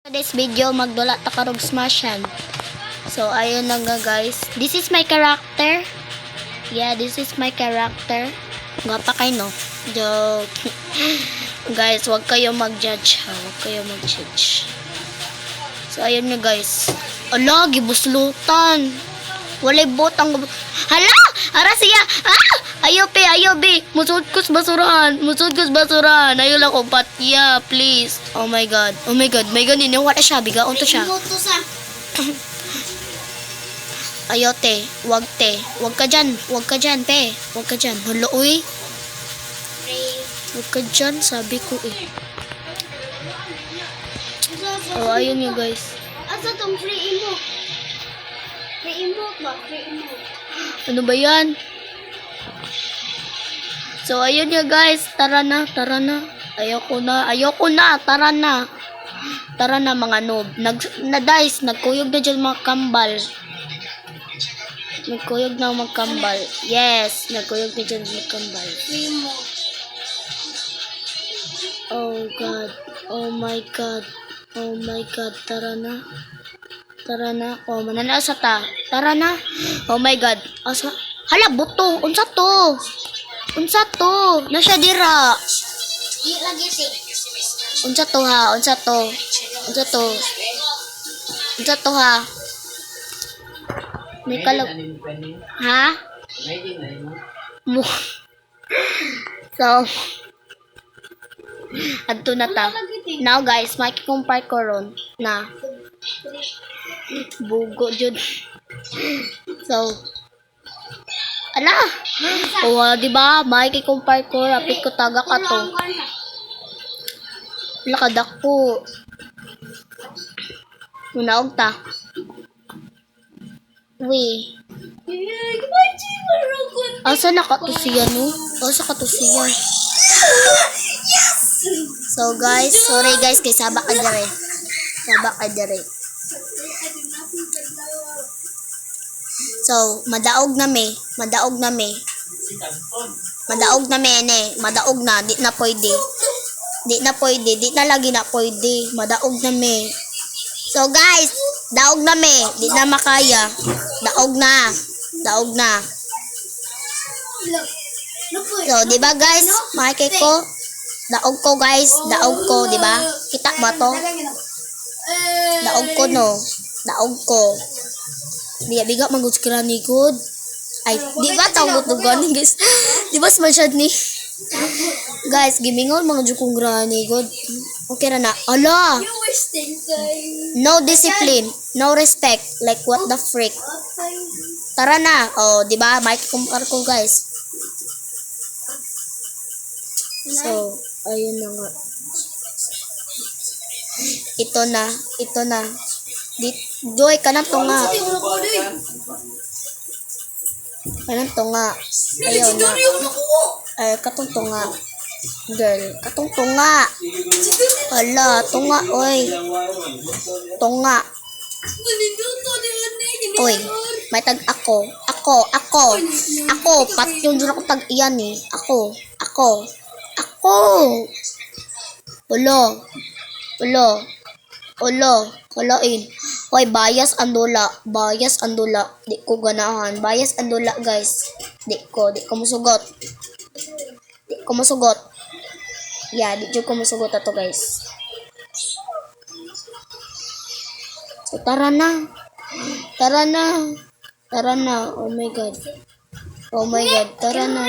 This video magdula ta karog smashan. So ayun na nga guys. This is my character. Yeah, this is my character. Ngapa kay no? Joke. Guys, wag kayo mag-judge ha. Wag kayo mag-judge. So ayun nga guys. Ala, gibuslutan. Walay botang. Hala! Ara siya. Ah! Ayo be. Musud kus basurahan. Ayo lang ko patya, please. Oh my god. May ganin yung wala siya. Bigaon to siya. Ayo te. Wag ka dyan, pe. Wag ka dyan. Hala, uy. Wag ka dyan, sabi ko eh. Oh, ayun yun guys. Asa tong free emote? Free emote ba? Free emote. Ano ba yan? So, ayun nga guys. Tara na. Ayoko na. Tara na mga noob. Na-dice. Nagkuyog na dyan mga kambal. Yes. Nagkuyog na dyan mga kambal. Free emote. Oh God. Oh my God. Tara na. Oh, mananaasa ta. Tara na. Oh my God. Asa? Hala, buto. Unsa to? Nasya dira. Di lagi si. Unsa to ha? May kalab. Ha? So, adto na ta. Now guys, makikumpare ko ron na bugo jud. So, ala. O, di ba? Makikumpare ko, rapid ko taga ka to. Lakadak po. Munaog ta. Uy. Asa na ka to siya, no? Asa ka to siya? So guys, sorry guys kay sabak ka dire. So, madaog na me. Di na pwede. Di na lagi na pwede. Madaog na me. So guys, daog na me. Di na makaya. Daog na. So, di ba guys? Makikita ko. Daog ko, di ba? Kita ba to? Daog ko. Biga manggod kira ni good. Ay, di ba tawag to gani guys? Di ba smash ni? Guys, gimingon mga jukong grani good. Okay ra na. Ala. No discipline, no respect. Like what the freak? Tara na. Oh, di ba? Mic compare ko guys. So, ayun na nga. Ito na. Doy, kanang tunga. Ayun na. Ay, katong tunga. Girl, katong tunga. Hala, tunga, oy. Tunga. Oy, may tag ako. Pat yung dyan ako tag iyan eh. Ako. Holoin. Hoy, bias andula. Di ko ganahan. Bias andula, guys. Di ko musugot. Yeah, di ko musugot ato, guys. So, tara na. Oh my God. Tara na.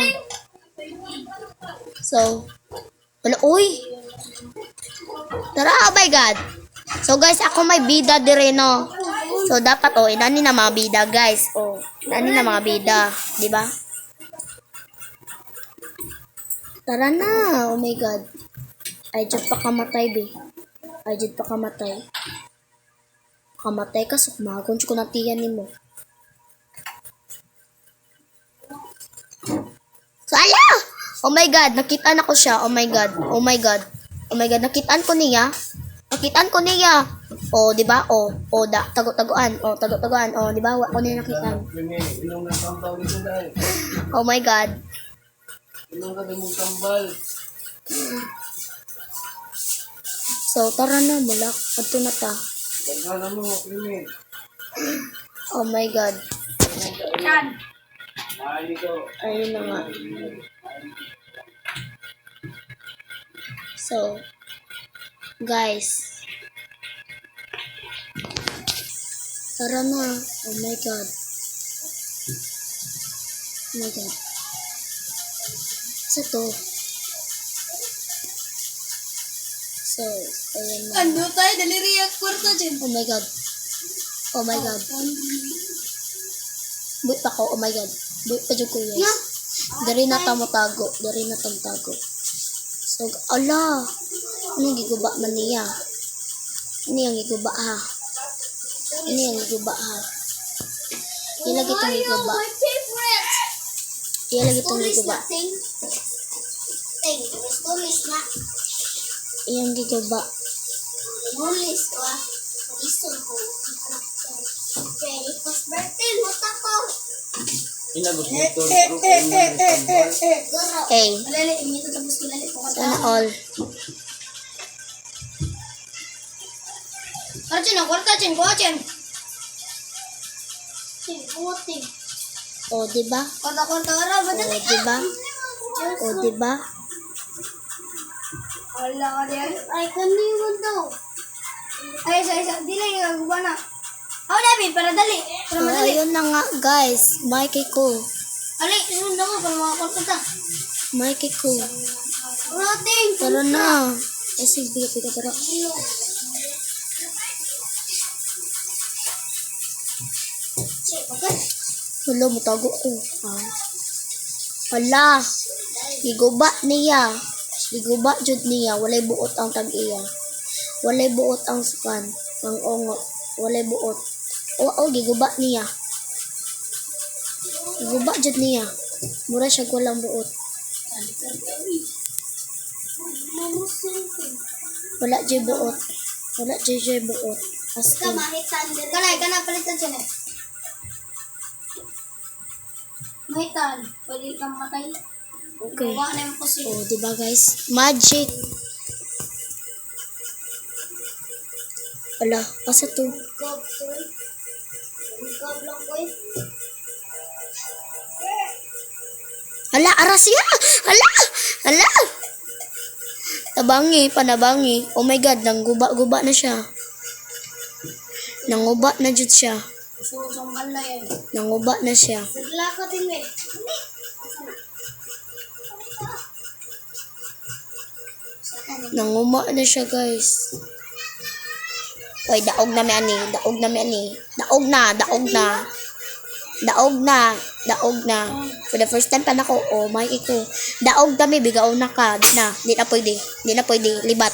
So, wala, uy. Tara, oh my God. So guys, ako may bida dire no. So dapat inani na mga bida guys. Inani na mga bida, di ba? Tara na. Oh my God. Ay jud pa kamatay be. Kamatay ka sa kumagon ko ng tiyan nimo. So ala! Oh my God, nakita na ko siya. Oh my God, nakitaan ko niya. Oh, di ba? Tago-taguan. Oh, di ba? Wa ko niya nakitaan. Oh my God. So So, tara na, mulak. Ato na ta. Tandaan mo, Krimen. Oh my God. Yan. Mahali ko. Ayun na nga. So, guys. Tara na. Oh my God. Oh my God. Sa to. So, ayun na. Ano tayo? Daliri ang kwarto dyan. Oh my God. Oh my God. Buit pa ko. Oh my God. Buit pa dyan ko, guys. Dari na ta mo tago. Dari na tam tago. So, ala. Ano giguba man niya? Ano yung giguba ha? Ano yung giguba ha? Ilagay itong giguba. My favorite. Ilagay itong giguba. Ting. Ting. Gulis na. Iyang giguba. Gulis ko ah. Gulis ko. Very first birthday mo tako. Inagos mo ito. Goro. Okay. Alali, imito tapos kilali ko ka. Sana all. Arjun, ang kwarta dyan. Kuha dyan. Ting, ting. O, diba? Kwarta-kwarta ara. Ba't O, diba? O, diba? Ala ka diyan. Ay, kaniwan daw. Ay, isa. Di lang yung agwa na. Ako, David, para dali. Para So, madali. ayun na nga, guys. Mikey ko. Ali, sunod ako para makakonta ta. Mikey ko. Rating. Tara na. Eh, sige, bigat, tara. Hala, mutago ko. Ah. Hala. Giguba niya. Giguba jud niya. Walay buot ang tag-iya. Walay buot ang span. Ang ongo. Walay buot. O, giguba niya. Giguba jud niya. Mura siya walang buot. Wala jud buot. Wala jud buot. Astin. Mahitan din. Kanay, palitan siya na. Mahitan. Pwede kang matay. Okay. Gawa na yung posible. Oh, diba guys? Magic. Ala, asa to? Gob, sir. Gob lang ko eh. Ala, aras ya! Ala! Ala! Tabangi, panabangi. Oh my God, nangguba-guba na siya. Nanguba na jud siya. Susong bala yan. Nanguba na siya. Sigla ka din eh. Nanguma na siya, guys. Oy, daog na mi ani. Daog na mi ani. Daog na, daog na. Daog na, daog na. For the first time pa nako, oh my iko. Daog dami, bigaw na ka. Di na pwede. Di na pwede, libat.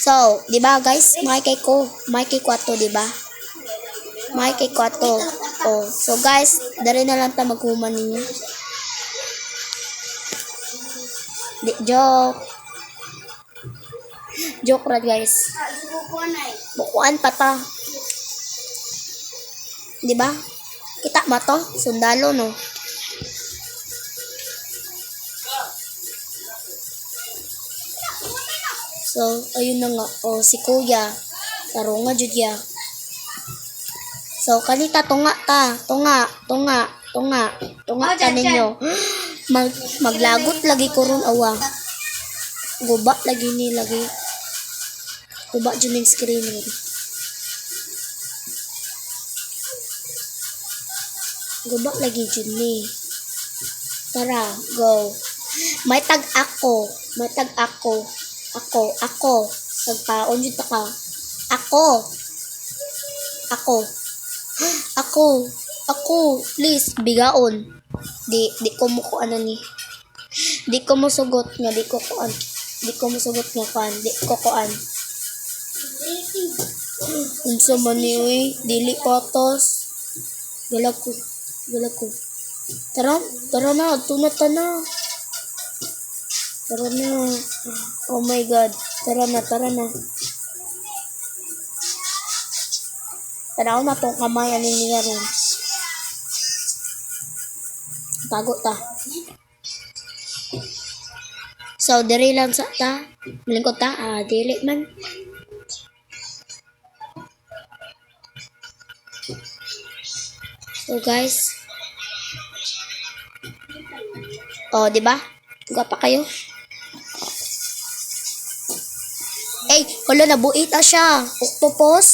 So, di ba guys, Mikey ko. Mikey ko ato, di ba? Mikey ko ato. Oh, so guys, dari na lang ta maghuman ninyo. Di, joke. Joke ra guys. Subukuan na eh. Bukuan pa ta. Di ba? Kita ba to? Sundalo, no? So, ayun na nga. O, si kuya. Tarunga, jud ya. So, kanita, tunga ta. Tunga, tunga, tunga. Tunga Oh, ta dyan, ninyo. Maglagot lagi ko ron, awa. Guba lagi ni, lagi. Guba dyan yung screen rin. Guba lagi dyan ni. Tara, go. May tag ako. May tag ako. Ako. Nagpaon dyan ta ka. Ako. Please, bigaon. Di ko mo ko ano ni. Di ko mo sugot nga. Di ko musugot nga kan. Di ko kuan. Unsa man ni uy. Dili patos. Galag ko. Tara na. Tunat na. Tara na. Oh my God. Tara na. Tanaw na tong kamay. Ano niya rin. Tago ta. So, diri lang sa ta. Malingkot ta. Dili man. So, guys. Oh, di ba? Gapa kayo. Eh, hala, nabuit na siya. Octopus.